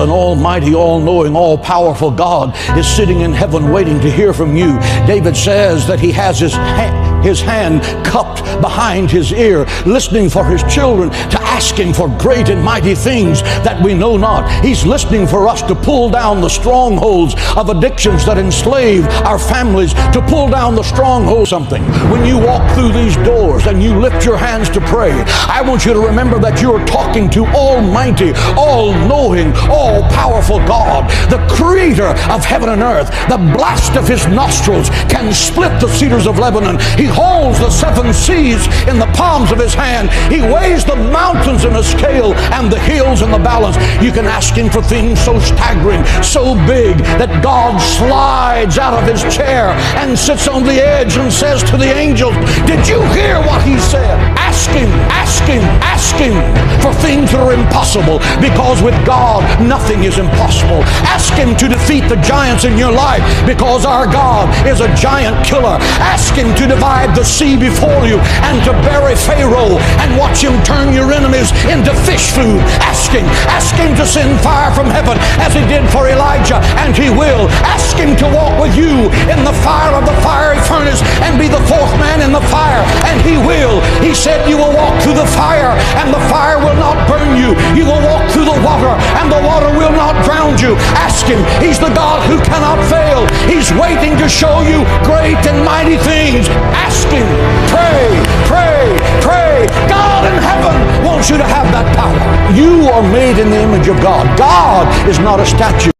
an almighty, all-knowing, all-powerful God is sitting in heaven waiting to hear from you. David says that he has his hand cupped behind his ear, listening for his children to ask him for great and mighty things that we know not. He's listening for us to pull down the strongholds of addictions that enslave our families, to pull down the strongholds. Something. When you walk through these doors and you lift your hands to pray, I want you to remember that you're talking to Almighty, all-knowing, all-powerful God, the creator of heaven and earth. The blast of his nostrils can split the cedars of Lebanon. He holds the seven seas in the palms of his hand. He weighs the mountains in a scale and the hills in the balance. You can ask him for things so staggering, so big, that God slides out of his chair and sits on the edge and says to the angels, did you hear what he said? Ask him, ask him, ask him for things that are impossible, because with God nothing is impossible. Ask him to defeat the giants in your life, because our God is a giant killer. Ask him to divide the sea before you and to bury Pharaoh and watch him turn your enemies into fish food. Ask him to send fire from heaven as he did for Elijah, and he will. Ask him to walk with you in the fire of the fiery furnace and be the fourth man in the fire, and he will. He said you will walk through the fire and the fire will not burn you. You will walk through the water and the water will not drown you. Ask him. He's the God who cannot fail. He's waiting to show you great and mighty things. Ask him. Pray, pray, pray. God in heaven wants you to have that power. You are made in the image of God. God is not a statue.